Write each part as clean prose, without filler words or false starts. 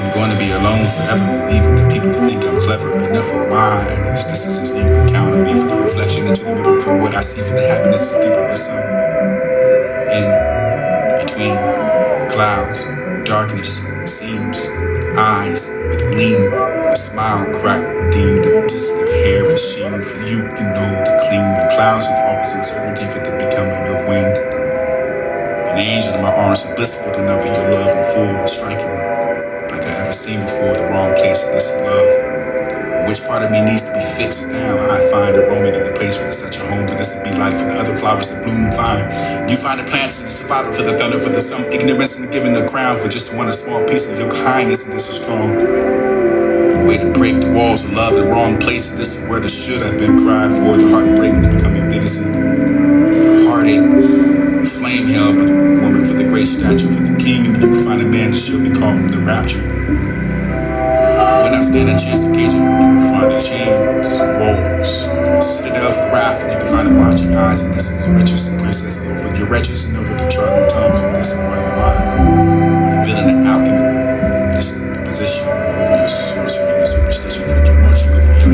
I'm going to be alone forever, leaving the people to think I'm clever enough or wise. This is as you can count on me for the reflection into the mirror for what I see, for the happiness is deeper, but some in between clouds and darkness seems eyes with gleam, a smile cracked and deemed just like hair for sheen, for you can know the clean and clouds with opposite certainty for the becoming of wind. An angel in my arms is blissful to know your love in full and striking like I ever seen before, the wrong place to listen love. And which part of me needs to be fixed now? I find a roaming in the place for such a home that this would be like for the other flowers to bloom fine. And you find the plants to survive for the thunder, for the some ignorance and giving the crown for just one a small piece of your kindness, and this is strong. Way to break the walls of love in the wrong places. This is where the should have been cried for. The heartbreak to becoming biggest and the heartache. Flame hell, but a woman for the great statue, for the king, and you can find a man that should be called the rapture. When I stand a chance to gauge it, you can find the chains, walls, a citadel for the wrath, and you can find the watching eyes, and this is the wretches and princess over your wretches and over the trodden tongues, and this is why I'm modern. The villain and alchemy, this position over your sorcery and superstition, for your marching over your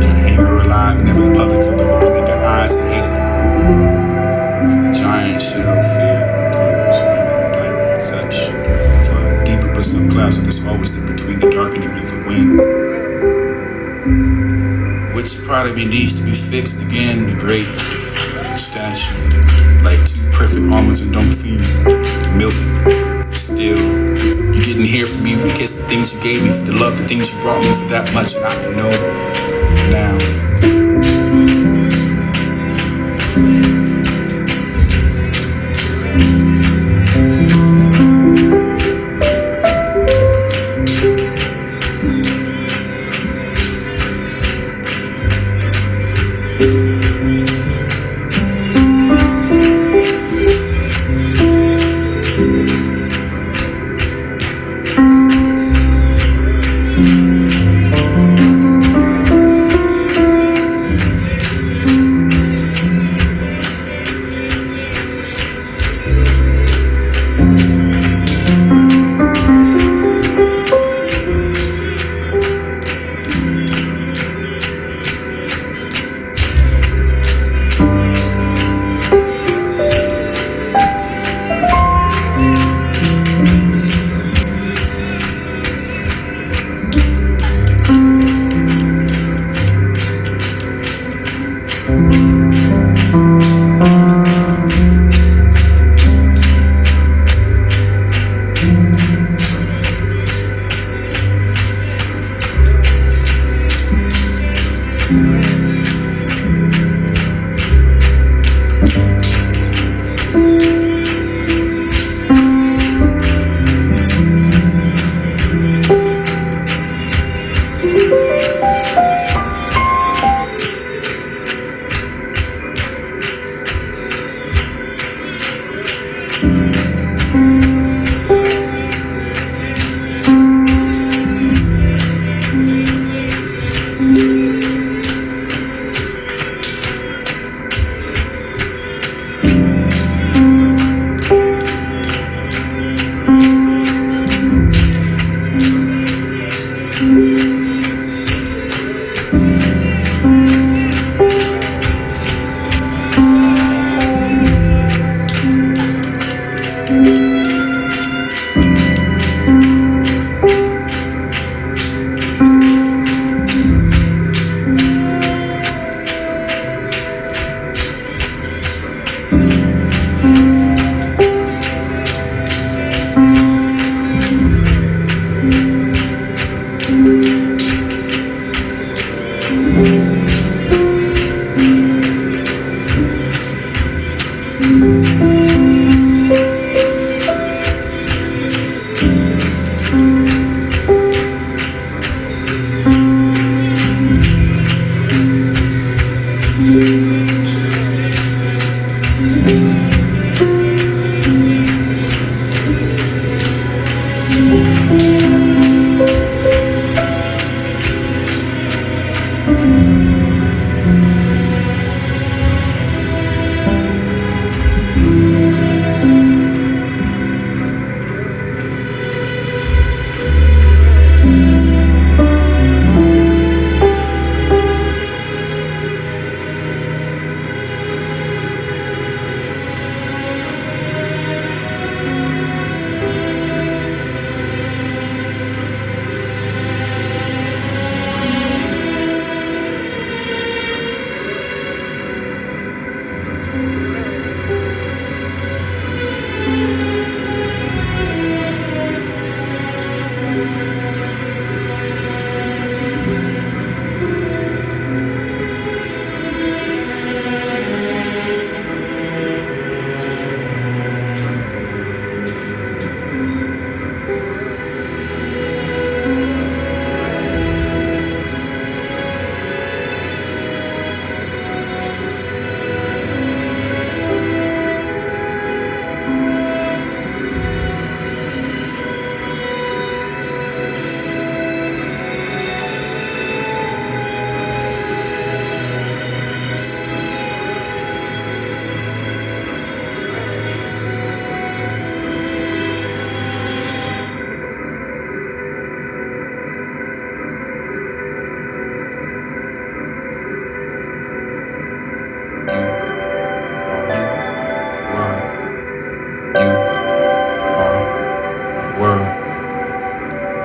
hanger alive, and never the public, for the opening your eyes and hate it. Giant shell fear those women like such find deeper but some clouds, so there's always the between the darkening and the wind. Which part of me needs to be fixed again? The great statue, like two perfect almonds and don't feed the milk. Still, you didn't hear from me for the kiss, the things you gave me, for the love, the things you brought me, for that much I can know now.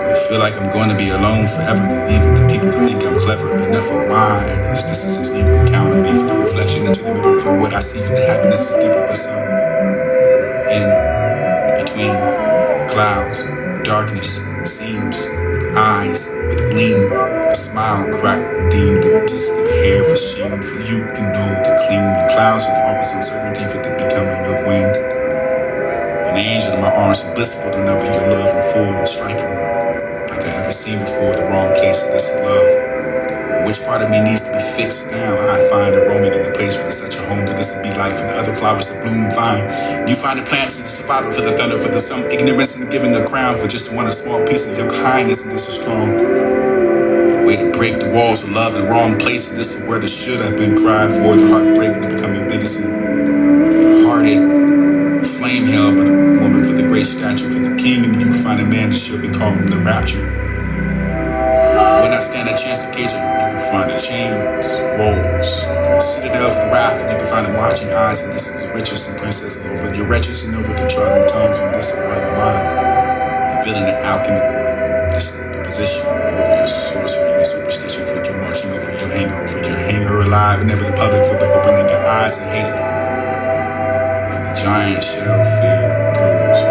I feel like I'm going to be alone forever. Even the people that think I'm clever enough or wise. Distances you can count on me for the reflection into the middle. For what I see for the happiness is deeper, but some in between clouds and darkness seems eyes with gleam, a smile cracked and deemed distant hair for sheen. For you can know the clean and clouds with always uncertainty for the becoming of wind. An angel in my arms and blissful to never your love and full and striking like I ever seen before. The wrong place of this love. And which part of me needs to be fixed now? I find a roaming in the place for such a home that this would be like for the other flowers to bloom and vine. You find the plants to survival for the thunder, for the some ignorance and giving the crown for just one a small piece of your kindness, and this is strong. Way to break the walls of love in the wrong places. This is where the should have been cried for. The heartbreak of becoming biggest and the heartache. Flame hell, but a woman for the great stature. For the king, and you can find a man that should be called the rapture. When I stand a chance to cage, you can find the chains, walls, a citadel for the wrath, and you can find the watching eyes. And this is the richest and princess over your wretches and over the trodden tongues. And this is why the motto, and feeling the alchemic disposition over your sorcery and superstition. For your marching over your hangover, your hanger alive, and never the public for the opening your eyes and hate. Giant shell fear pose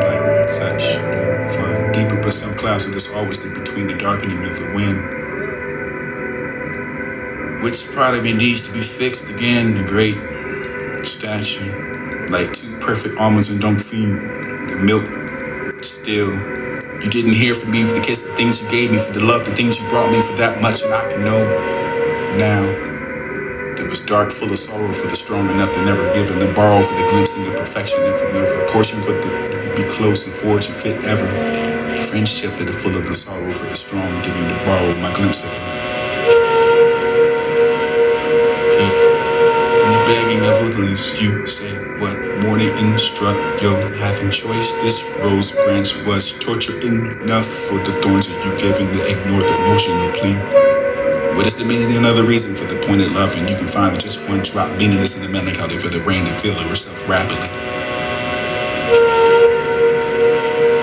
like such you find deeper but some clouds and there's always the between the darkening of the wind. Which part of me needs to be fixed again? The great statue, like two perfect almonds and don't feed the milk. Still, you didn't hear from me for the kiss, the things you gave me, for the love, the things you brought me, for that much and I can know now. It was dark, full of sorrow for the strong enough to never give and then borrow for the glimpsing of perfection and for never a portion for the be close and forge and fit ever. Friendship that is full of the sorrow for the strong, giving to borrow my glimpse of it. Peak. In the begging of least you say what morning instruct yo having choice. This rose branch was torture enough for the thorns that you gave and they ignored the emotional plea. What is the meaning? Another reason for the pointed love, and you can find just one drop meaningless in the melancholy for the rain to fill yourself rapidly.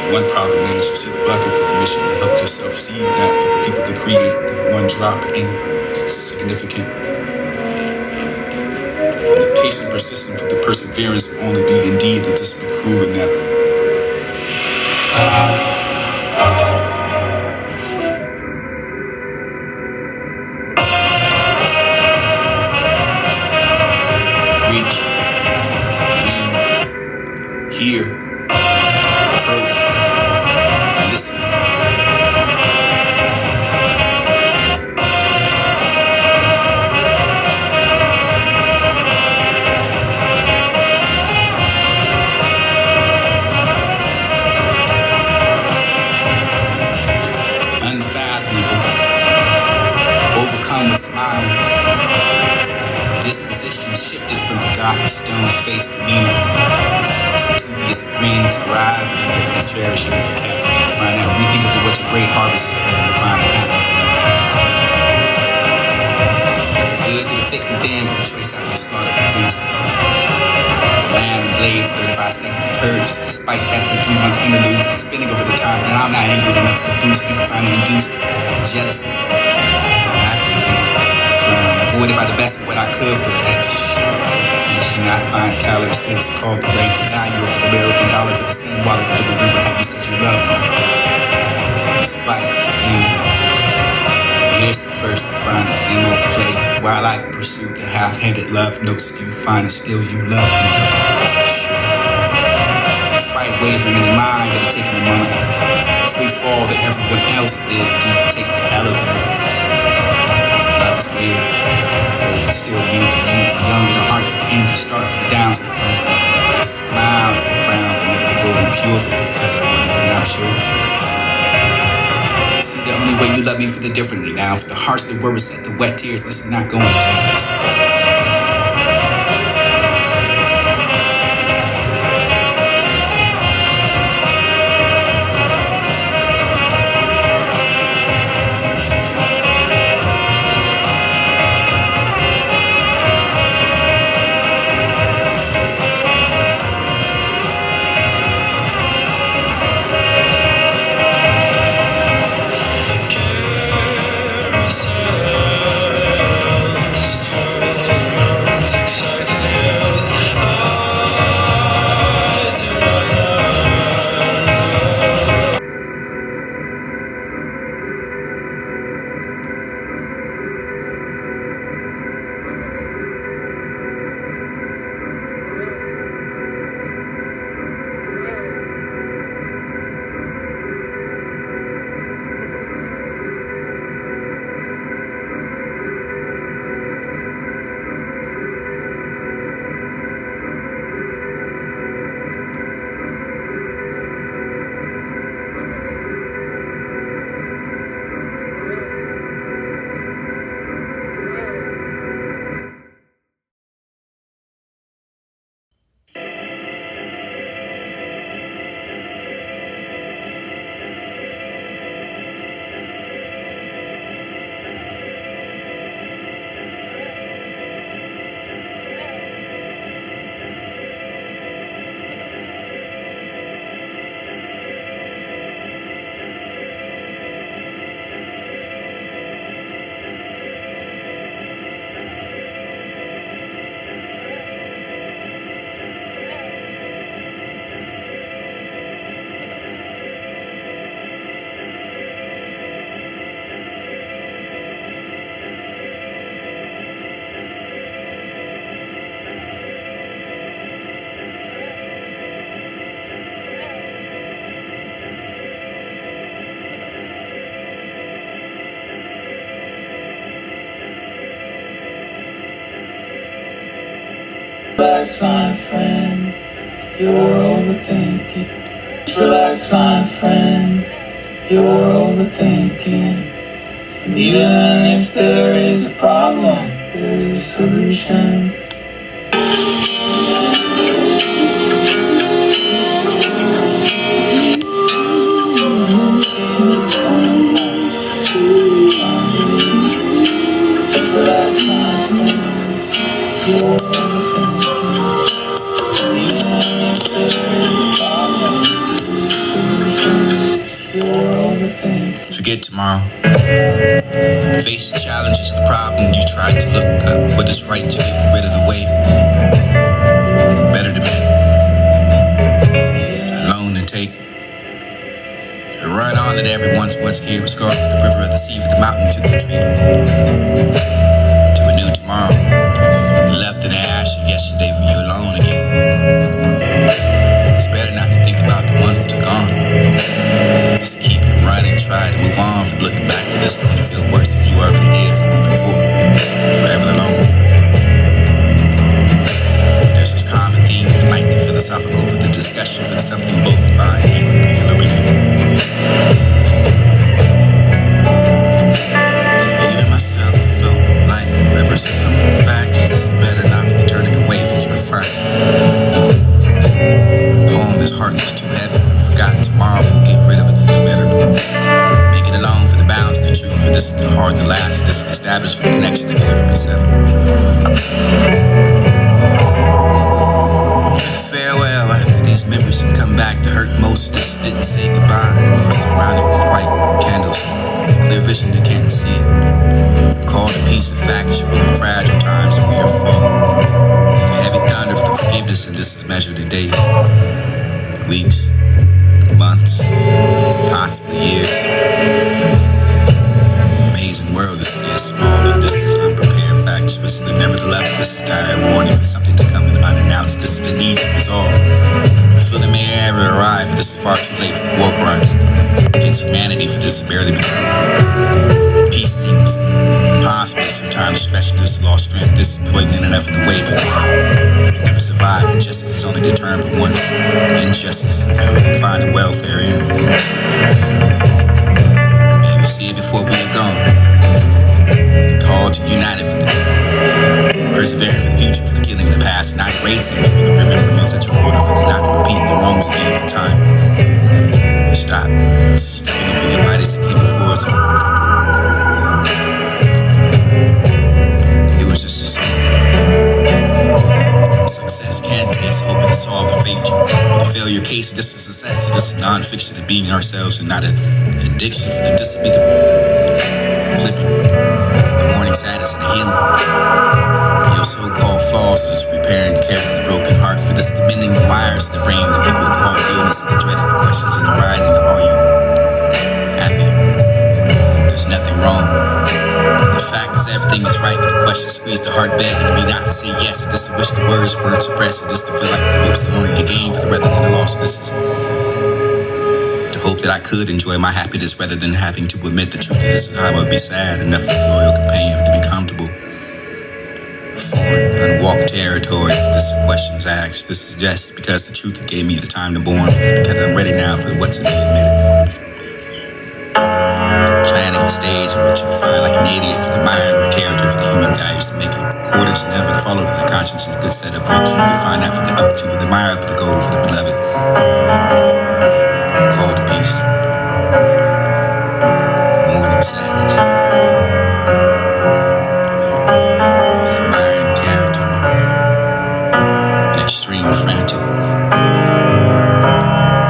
One problem is you see the bucket for the mission to help yourself see that for the people to create the one drop insignificant. And the patient persistence for the perseverance will only be indeed to just be cruel enough. Reach, again, hear, approach, listen. Unfathomable, overcome with smiles. Disposition shifted from the gothic stone-faced demeanor to dubious grins arrive over the cherishing of the cat. You find out reaping of what your great harvest is going to find a happiness. Good to the thick and thin for the choice out of your slaughter prevent. The lamb and blade 35 cents to purge despite that for 3 months interlude spinning over the time, and I'm not angry enough to boost. You can find me induced jealousy. Avoided by the best of what I could for the extra. You should not find calories since called the rate for value of the American dollar for the same wallet for the remember how you said you love me. Despite you, here's the first to find the demo play. While I pursue the half-handed love notes you find and still you love me. Fight wavering in your mind, gotta take the moment. Free fall that everyone else did, you take the elevator. Love is weird. Still you to use the young and the heart for the end to start for the downs and from the smile to the frown, but never to go impure for because I want to, I'm sure. See, the only way you love me for the differently now, for the hearts that were set, the wet tears, this is not going to pass. Relax, my friend, you're overthinking. Relax, my friend, you're overthinking. And even if there is a problem, there's a solution. Relax, my friend, you're overthinking. And even if there is a problem, you're overthinking. Forget tomorrow. Face the challenges, the problem you tried to look up. What is right to get rid of the weight. Better to be alone than take. And run on that everyone's what's here was scarred with the river of the sea, for the mountain to the tree. To a new tomorrow. Left in the ash of yesterday for you alone again. It's better not to think about the ones that are gone. Just to keep running, try to move on from looking back to this to only feel worse than you already did for moving forward. Forever alone. There's this common theme, enlightening, philosophical, for the discussion, for the something both divine, equally illuminating. Even myself float like rivers that come back. This is better not for the turning away from you can find. Poem, this heart was too heavy, forgot tomorrow, we'll get rid of it, the better. Make it alone for the balance, the truth, for this is the hard to last, this is established for the connection that can never be severed. Farewell, after these memories have come back, the hurt most, this didn't say goodbye. Surrounded with white candles, clear vision that can't see it. Called a piece of factual and fragile times and we are full. The heavy thunder for the forgiveness, and this is measured in days, weeks, months, possibly years. Amazing world, this is small and this is unprepared, factious, but nevertheless, this is dire warning for something to come in unannounced. This is the need to resolve. I feel it may ever arrive, this is far too late for the war crimes against humanity, for this to barely begun. Peace seems impossible sometimes, stretched this lost strength, this is poignant enough in the wave of it. Never survive, injustice is only determined for once. Injustice, we can find a welfare in. Maybe see it before we are gone. Called to unite it for the persevering for the future, for the killing of the past, not erasing it, for the remembrance that you're ordered, for the not to repeat the wrongs again at the time. And stop stepping over your bodies that came before us. It was just a song. Success can't taste, hoping to solve the fate. For the failure case, this is success, this is non-fiction of being ourselves and not an addiction, for this to be the flipping, the morning sadness and the healing. And your so-called flaws is repairing the care for the broken heart, for this mending the wires in the brain, the people to call illness and the dread of the questions and the rising of are you happy? There's nothing wrong. The fact is everything is right, for the question squeeze the heart begging to me not to say yes. This to wish the words weren't suppressed, this to feel like it was the only gain for the rather than the loss. This is to hope that I could enjoy my happiness rather than having to admit the truth that this is how I would be sad enough for the loyal companion to be comfortable. Foreign, unwalked territory, this question was asked. This is just because the truth gave me the time to born, because I'm ready now for what's to be admitted. Planning a stage in which you find like an idiot for the mind, the character, for the human values to make it quarters and never to follow for the conscience and good set of works. You can find out for the up to, the admire up the goal for the beloved. Call to peace. Morning sadness. An admiring character. An extreme frantic.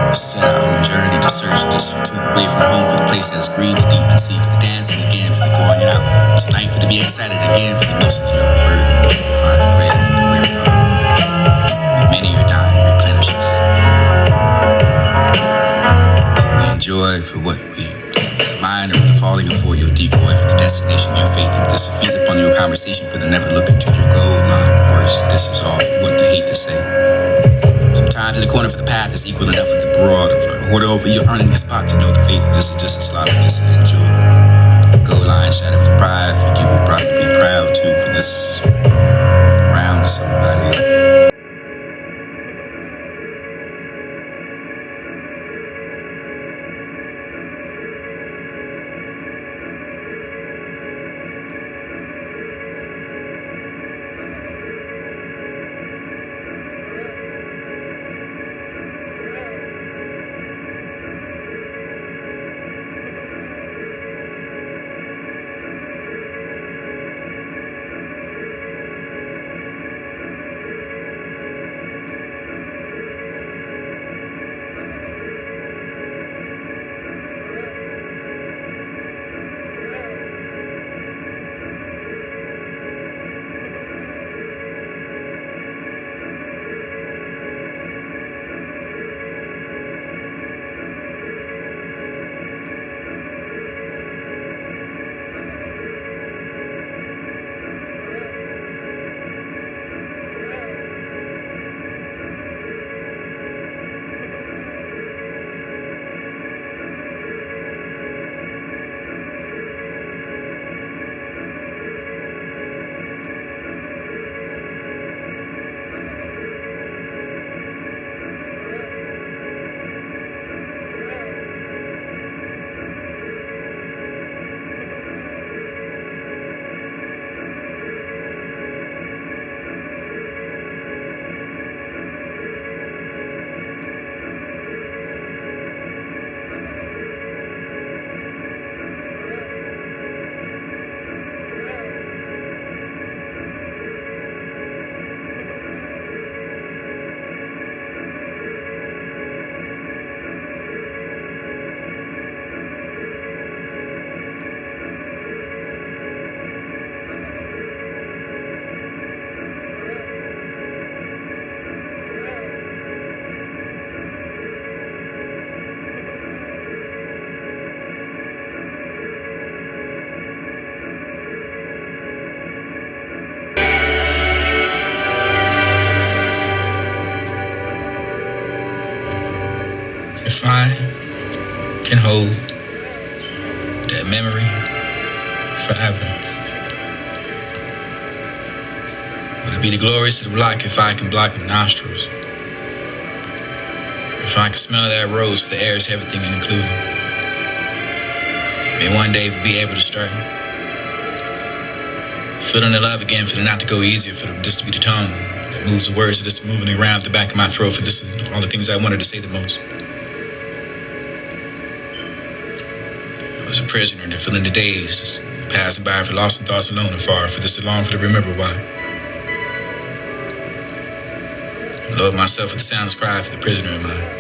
I set out on a journey to search distance away from home for the place that is green, the deep and sea, for the dancing again, for the going out. Tonight for to be excited again, for the emotions of your burden. Find prayer for the weary heart. Many are dying, replenish us. We enjoy for what we mind, or for the falling for your decoy, for the destination, your faith, and this will feed upon your conversation, for the never looking to your goal line. Worse, this is all what they hate to say. Sometimes in the corner for the path is equal enough with the broad of order over your earning a spot to know the faith that this is just a slaughter, this is enjoy. The goal line shattered with pride, for you will probably be proud too, for this is around somebody. hold that memory forever. Would it be the glorious to the block if I can block my nostrils? If I can smell that rose, for the air is everything including. May one day we'll be able to start feeling the love again, for it not to go easier, for this to be the tongue that moves the words, for this moving around the back of my throat, for this is all the things I wanted to say the most. I was a prisoner and feeling the days passing by, for lost in thoughts alone and far, for this to long for to remember why. I love myself with the soundless cry for the prisoner in mine.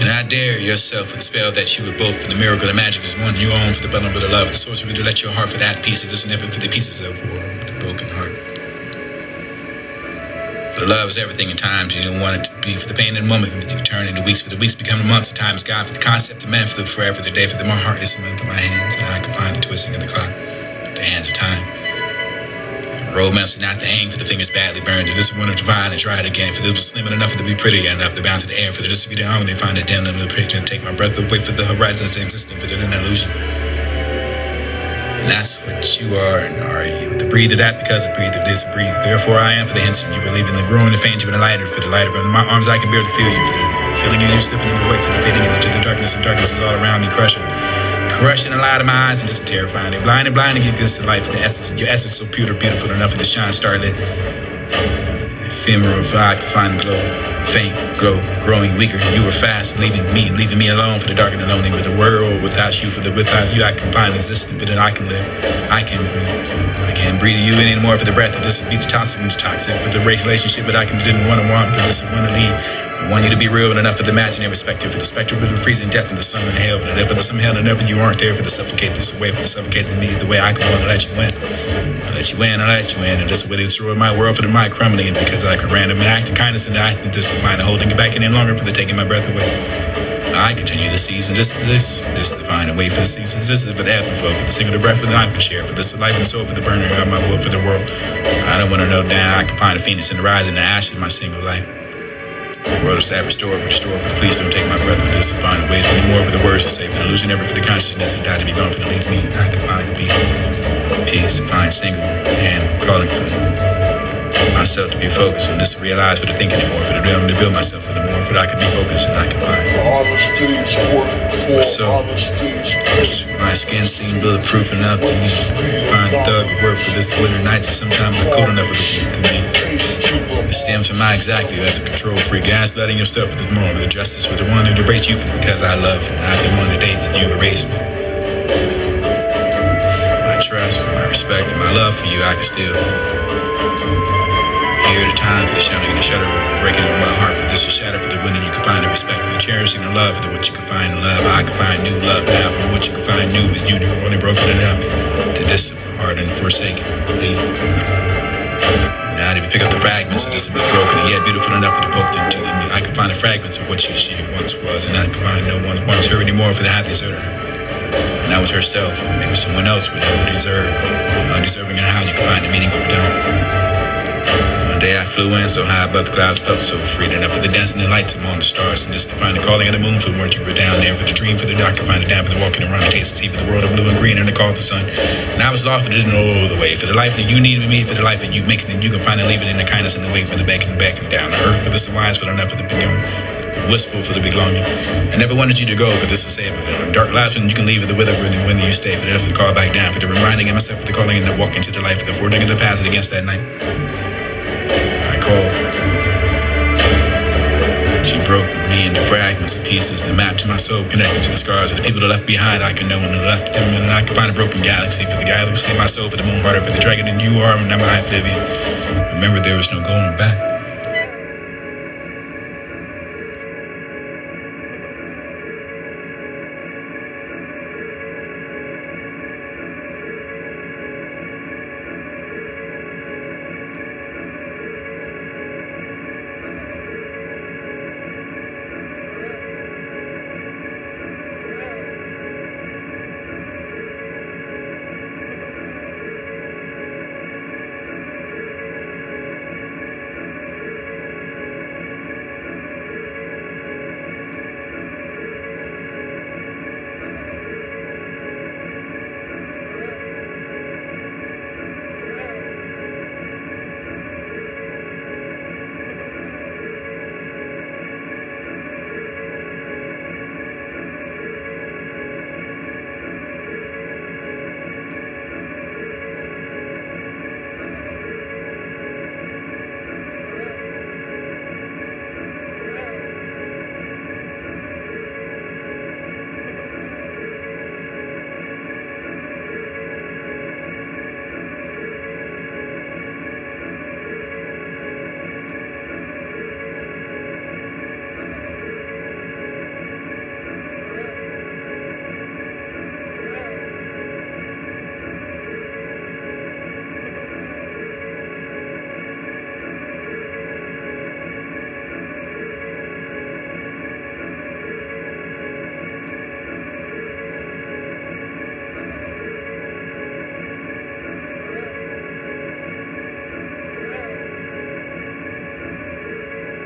And I dare yourself with the spell that you were both, for the miracle, the magic is one you own, for the bundle of the love, the sorcery to let your heart for that piece, this never for the pieces of war, the broken heart. For the love is everything in times you don't want it to be, for the pain in the moment that you turn into weeks, for the weeks become the months of time is God, for the concept of man, for the forever, the day, for the my heart is the month of my hands, and I can find the twisting of the clock, the hands of time. Romance is not the aim, for the fingers badly burned. This is one of divine and try it again. For this was slim enough to be pretty enough to bounce in the air. For this to be the only find a damn little picture and take my breath away, for the horizons existing, for the illusion. And that's what you are, and are you. The breathe of that because the breathe of this breathe. Therefore I am for the hints you believe in the growing, the faint, you and the lighter. For the light of my arms I can bear to feel you. For the feeling you slipping in the way, for the fading into the darkness, and darkness is all around me crushing. Crushing a light of my eyes, and this is terrifying. They're blind and give this to life. The essence, your essence so pure, beautiful enough to shine starlit. Ephemeral, if I can find the glow. Faint, glow, growing weaker. You were fast, leaving me alone for the dark and the lonely. With the world without you, for the without you I can find existence, but then I can live. I can breathe. I can't breathe you anymore for the breath that this would be the toxic, for the race relationship that I didn't want, for this is one to leave. I want you to be real enough for the imaginary perspective, for the spectrum of the freezing death and the summer hell, for the death of the summer hell, and never you aren't there for the suffocate this away, for the suffocate me the way I can want to let you in. I let you in, and that's the way they destroy my world for the mind crumbling, and because I can random act of kindness and I think this is mine, holding it back any longer for the taking my breath away. I continue the season, this is divine and wait for the seasons, this is for the ebb and flow, for the single the breath for the life to share, for this life and soul, for the burning of my will for the world. I don't want to know down, I can find a phoenix in the rise and the ashes of my single life. The world is that restored, but restored for the please don't take my breath with this to find a way to more for the words to say, for the illusion never for the consciousness and die to be gone for the leave me. I can find the beat, peace, find single, and calling for myself to be focused on this, to realize for the thinking anymore, for the realm to build myself for the more, for that I can be focused and I can find. So, my skin seemed bulletproof enough to me. Find the thug work for this winter nights, and sometimes I'm cold enough for the people can be. It stems from my exactly as a control freak, gaslighting yourself for this moment, for the justice for the one who erased you because I love, and I didn't want the days that you erased me. My trust, my respect, and my love for you, I can still hear the time for the shouting and the shudder breaking in my heart, for this is shatter for the winning you can find the respect for the cherishing the love for the what you can find in love. I can find new love now for what you can find new with you only broken it up to this hard and forsaken leave. Now if you pick up the fragments of this a bit broken and yet beautiful enough for the poked into them, I can find the fragments of what she once was, and I can find no one wants her anymore for the happy deserter. And that was herself, maybe someone else would ever deserve, undeserving and how you can find the meaning of done. Day I flew in so high above the clouds, felt so free enough for the dancing and lights among the stars, and just to find the calling of the moon for the word you were down there, for the dream, for the dark, to find the down, for the walking around the taste and see, for the world of blue and green and the call of the sun. And I was lost, but didn't know the way, for the life that you needed me, for the life that you make it, and you can find it, leave it in the kindness and the way, for the back and down to earth, for the wise, for the enough, for the beginning, wistful for the big longing. I never wanted you to go for this to say, but dark lives when you can leave it, the wither when you stay, for the call back down, for the reminding of myself, for the calling and the walking to the life, for the forging of the path against that night. She broke me into fragments and pieces, the map to my soul connected to the scars of the people that left behind. I can know when they left them, and I can find a broken galaxy for the galaxy, my soul for the moon, harder for the dragon, and you are, and I'm my oblivion. Remember, there was no going back.